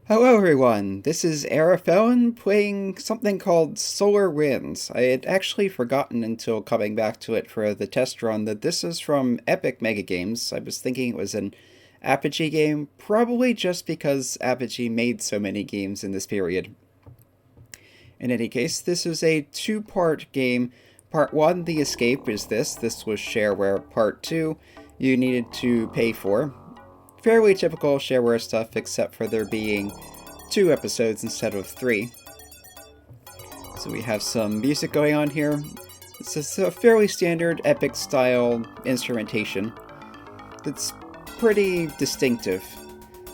Hello everyone, this is Arafellin playing something called Solar Winds. I had actually forgotten until coming back to it for the test run that this is from Epic Mega Games. I was thinking it was an Apogee game, probably just because Apogee made so many games in this period. In any case, this is a two-part game. Part 1, The Escape, is this was shareware. Part 2, you needed to pay for. Fairly typical shareware stuff, except for there being 2 episodes instead of 3. So we have some music going on here. This is a fairly standard Epic style instrumentation that's pretty distinctive.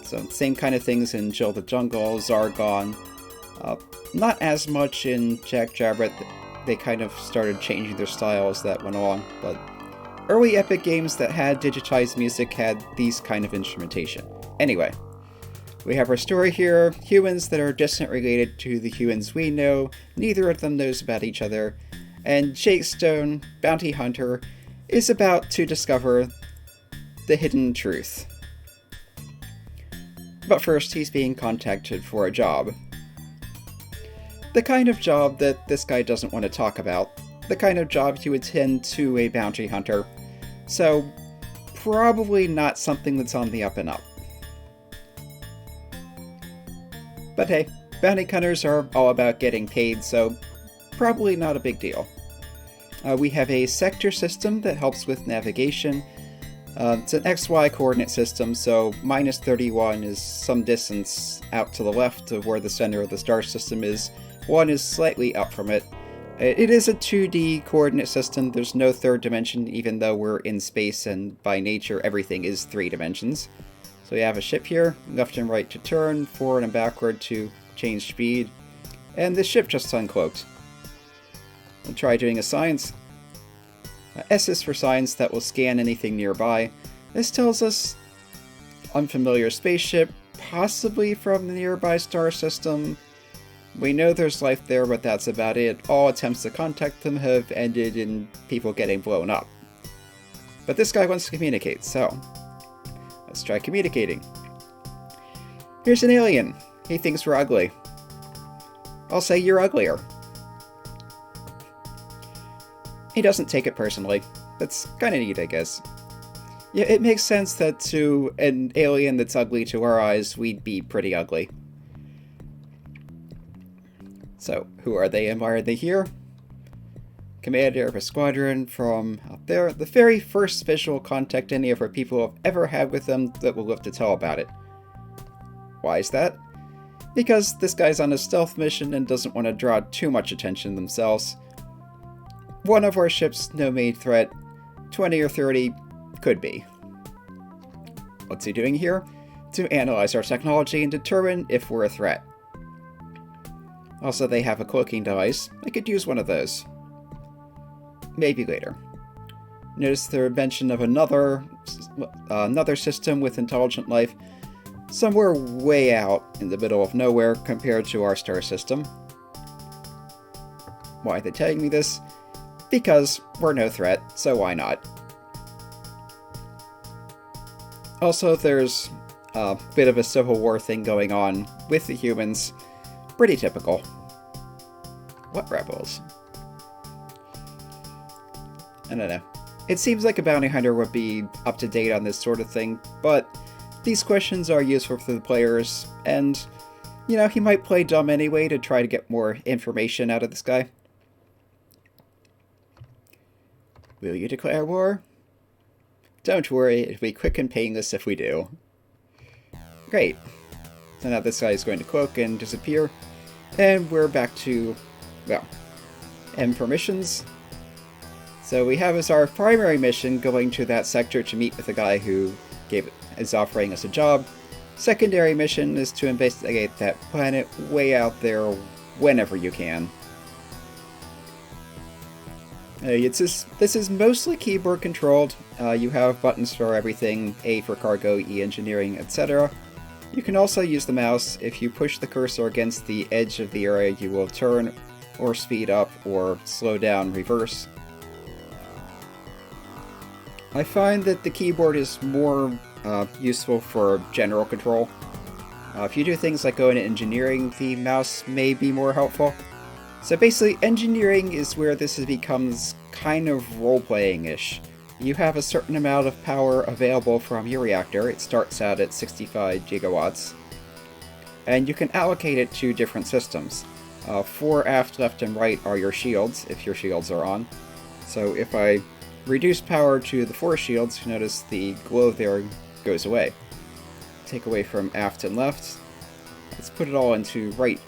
So same kind of things in Jill the Jungle, Zargon. Not as much in Jack Jabbert. They kind of started changing their style as that went on, but early Epic games that had digitized music had these kind of instrumentation. Anyway, we have our story here. Humans that are distant related to the humans we know. Neither of them knows about each other. And Jake Stone, bounty hunter, is about to discover the hidden truth. But first, he's being contacted for a job. The kind of job that this guy doesn't want to talk about. The kind of job you would tend to a bounty hunter. So, probably not something that's on the up and up. But hey, bounty hunters are all about getting paid, so probably not a big deal. We have a sector system that helps with navigation. It's an XY coordinate system, so minus 31 is some distance out to the left of where the center of the star system is. 1 is slightly up from it. It is a 2D coordinate system. There's no third dimension, even though we're in space and by nature everything is 3 dimensions. So we have a ship here, left and right to turn, forward and backward to change speed, and the ship just uncloaked. We'll try doing a science. S is for science, that will scan anything nearby. This tells us unfamiliar spaceship, possibly from the nearby star system. We know there's life there, but that's about it. All attempts to contact them have ended in people getting blown up. But this guy wants to communicate, so let's try communicating. Here's an alien. He thinks we're ugly. I'll say you're uglier. He doesn't take it personally. That's kinda neat, I guess. Yeah, it makes sense that to an alien that's ugly to our eyes, we'd be pretty ugly. So, who are they and why are they here? Commander of a squadron from out there. The very first visual contact any of our people have ever had with them that will live to tell about it. Why is that? Because this guy's on a stealth mission and doesn't want to draw too much attention themselves. One of our ships, no main threat. 20 or 30, could be. What's he doing here? To analyze our technology and determine if we're a threat. Also, they have a cloaking device. I could use one of those. Maybe later. Notice the mention of another system with intelligent life somewhere way out in the middle of nowhere compared to our star system. Why are they telling me this? Because we're no threat, so why not? Also, there's a bit of a civil war thing going on with the humans. Pretty typical. What rebels? I don't know. It seems like a bounty hunter would be up to date on this sort of thing, but these questions are useful for the players, and, you know, he might play dumb anyway to try to get more information out of this guy. Will you declare war? Don't worry, it'll be quick and painless if we do. Great. So now this guy is going to cloak and disappear, and we're back to, well, M for missions. So we have as our primary mission going to that sector to meet with the guy who is offering us a job. Secondary mission is to investigate that planet way out there whenever you can. This is mostly keyboard controlled. You have buttons for everything, A for cargo, E engineering, etc. You can also use the mouse. If you push the cursor against the edge of the area, you will turn or speed up or slow down, reverse. I find that the keyboard is more useful for general control. If you do things like go into engineering, the mouse may be more helpful. So basically, engineering is where this becomes kind of role-playing-ish. You have a certain amount of power available from your reactor. It starts out at 65 gigawatts. And you can allocate it to different systems. Fore, aft, left, and right are your shields, if your shields are on. So if I reduce power to the fore shields, you notice the glow there goes away. Take away from aft and left. Let's put it all into right.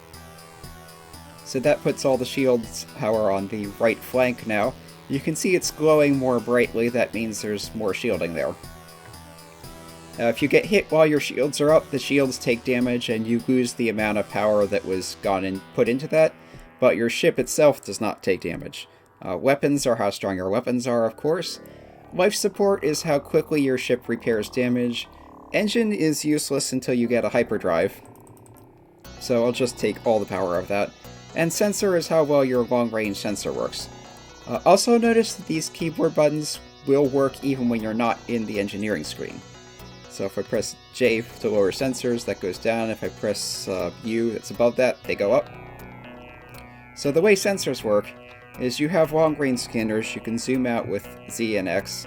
So that puts all the shields power on the right flank now. You can see it's glowing more brightly. That means there's more shielding there. If you get hit while your shields are up, the shields take damage and you lose the amount of power that was gone and put into that, but your ship itself does not take damage. Weapons are how strong your weapons are, of course. Life support is how quickly your ship repairs damage. Engine is useless until you get a hyperdrive, so I'll just take all the power of that. And sensor is how well your long-range sensor works. Also notice that these keyboard buttons will work even when you're not in the engineering screen. So if I press J to lower sensors, that goes down. If I press U that's above that, they go up. So the way sensors work is you have long-range scanners. You can zoom out with Z and X,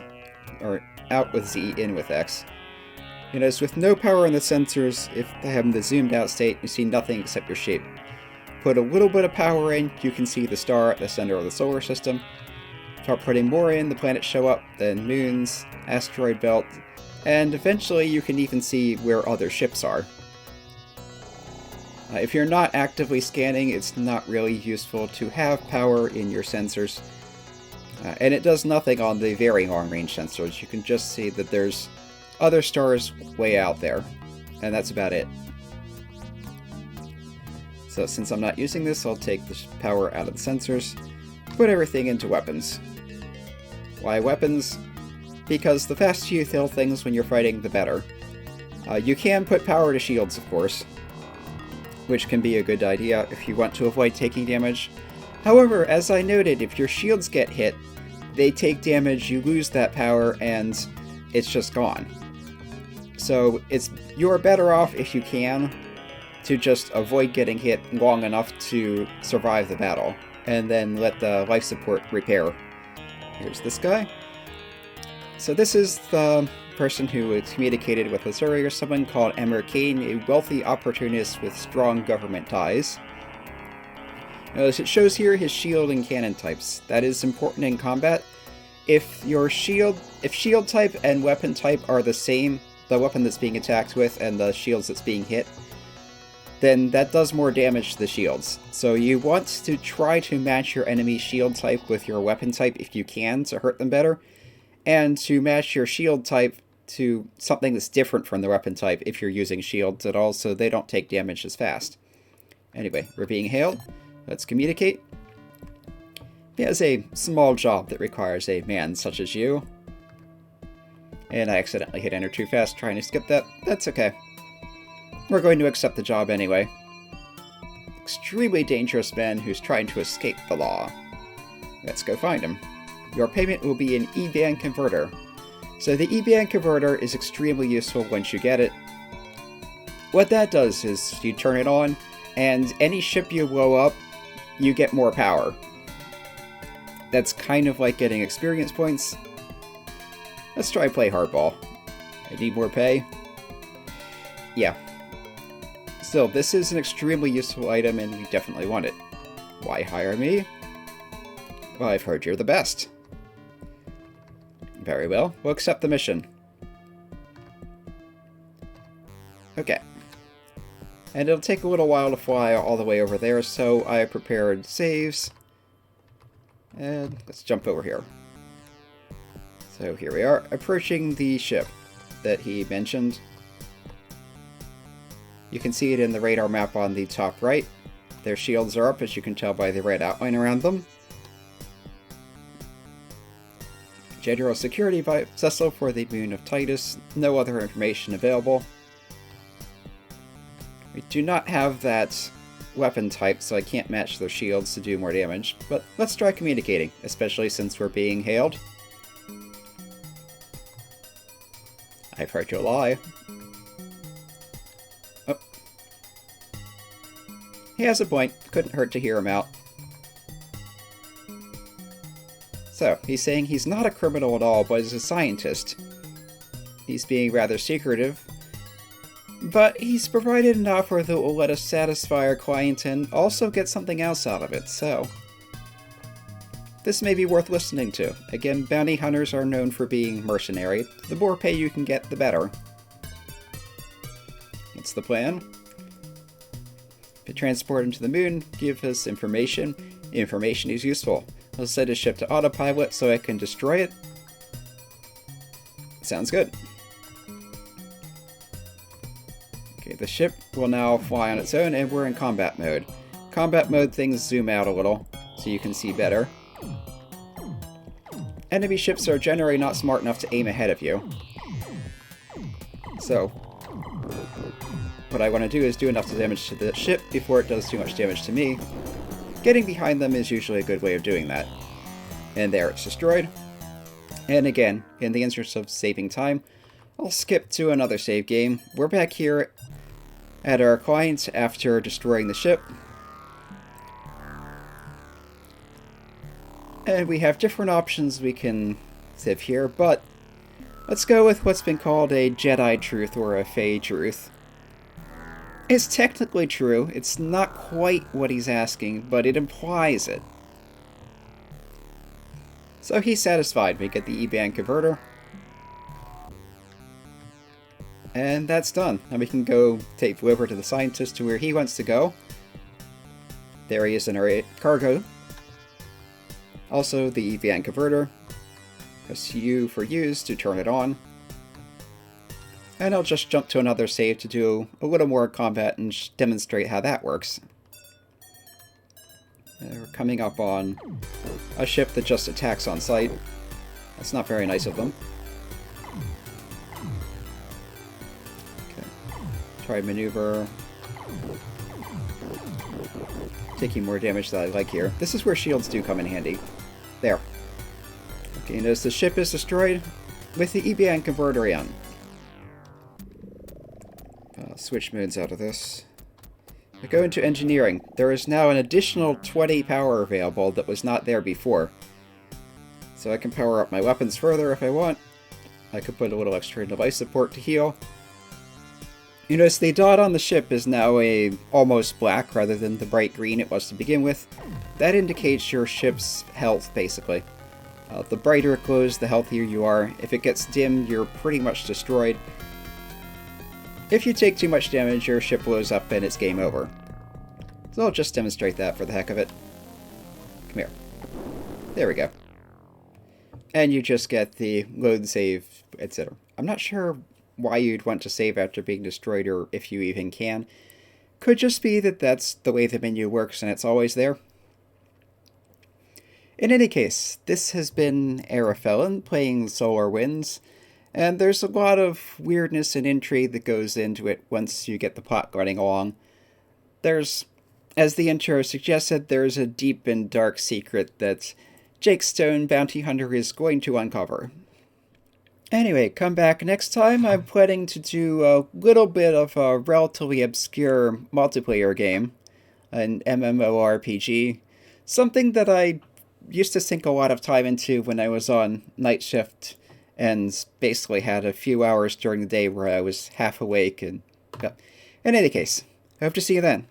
or out with Z, in with X. You notice with no power in the sensors, if they have the zoomed out state, you see nothing except your shape. Put a little bit of power in, you can see the star at the center of the solar system. Start putting more in, the planets show up, then moons, asteroid belt, and eventually you can even see where other ships are. If you're not actively scanning, it's not really useful to have power in your sensors. And it does nothing on the very long-range sensors. You can just see that there's other stars way out there, and that's about it. So since I'm not using this, I'll take the power out of the sensors, put everything into weapons. Why weapons? Because the faster you kill things when you're fighting, the better. You can put power to shields, of course, which can be a good idea if you want to avoid taking damage. However, as I noted, if your shields get hit, they take damage, you lose that power, and it's just gone. So you're better off, if you can, to just avoid getting hit long enough to survive the battle, and then let the life support repair. Here's this guy. So this is the person who was communicated with us earlier, someone called Emmer Kane, a wealthy opportunist with strong government ties. Notice it shows here his shield and cannon types. That is important in combat. If shield type and weapon type are the same, the weapon that's being attacked with and the shields that's being hit, then that does more damage to the shields. So you want to try to match your enemy's shield type with your weapon type if you can to hurt them better, and to match your shield type to something that's different from the weapon type if you're using shields at all, so they don't take damage as fast. Anyway, we're being hailed. Let's communicate. He has a small job that requires a man such as you. And I accidentally hit enter too fast trying to skip that. That's okay. We're going to accept the job anyway. Extremely dangerous man who's trying to escape the law. Let's go find him. Your payment will be an E-band converter. So the E-band converter is extremely useful once you get it. What that does is you turn it on, and any ship you blow up, you get more power. That's kind of like getting experience points. Let's try play hardball. I need more pay. Yeah. Still, this is an extremely useful item and we definitely want it. Why hire me? Well, I've heard you're the best. Very well, we'll accept the mission. Okay. And it'll take a little while to fly all the way over there, so I prepared saves. And let's jump over here. So here we are, approaching the ship that he mentioned. You can see it in the radar map on the top right. Their shields are up, as you can tell by the red outline around them. General security vessel for the moon of Titus. No other information available. We do not have that weapon type, so I can't match their shields to do more damage. But let's try communicating, especially since we're being hailed. I've heard you lie. Oh, He has a point. Couldn't hurt to hear him out. So, he's saying he's not a criminal at all, but is a scientist. He's being rather secretive, but he's provided an offer that will let us satisfy our client and also get something else out of it, so this may be worth listening to. Again, bounty hunters are known for being mercenary. The more pay you can get, the better. What's the plan? To transport him to the moon, give us information. Information is useful. I'll set his ship to autopilot so I can destroy it. Sounds good. Okay, the ship will now fly on its own and we're in combat mode. Combat mode, things zoom out a little so you can see better. Enemy ships are generally not smart enough to aim ahead of you. So, what I want to do is do enough damage to the ship before it does too much damage to me. Getting behind them is usually a good way of doing that. And there, it's destroyed. And again, in the interest of saving time, I'll skip to another save game. We're back here at our client after destroying the ship. And we have different options we can save here, but let's go with what's been called a Jedi truth or a Fey truth. It's technically true. It's not quite what he's asking, but it implies it. So he's satisfied. We get the E-band converter. And that's done. Now we can go take over to the scientist to where he wants to go. There he is in our cargo. Also, the E-band converter. Press U for use to turn it on. And I'll just jump to another save to do a little more combat and demonstrate how that works. We're coming up on a ship that just attacks on sight. That's not very nice of them. Okay. Try maneuver. Taking more damage than I like here. This is where shields do come in handy. There. Okay, notice the ship is destroyed with the E-band converter in. Switch modes out of this. I go into engineering. There is now an additional 20 power available that was not there before. So I can power up my weapons further if I want. I could put a little extra device support to heal. You notice the dot on the ship is now almost black rather than the bright green it was to begin with. That indicates your ship's health, basically. The brighter it glows, the healthier you are. If it gets dim, you're pretty much destroyed. If you take too much damage, your ship blows up and it's game over. So I'll just demonstrate that for the heck of it. Come here. There we go. And you just get the load, save, etc. I'm not sure why you'd want to save after being destroyed, or if you even can. Could just be that that's the way the menu works and it's always there. In any case, this has been Arafellan playing Solar Winds. And there's a lot of weirdness and intrigue that goes into it once you get the plot running along. There's, as the intro suggested, there's a deep and dark secret that Jake Stone, Bounty Hunter, is going to uncover. Anyway, come back next time. I'm planning to do a little bit of a relatively obscure multiplayer game, an MMORPG, something that I used to sink a lot of time into when I was on night shift, and basically had a few hours during the day where I was half awake. And in any case, I hope to see you then.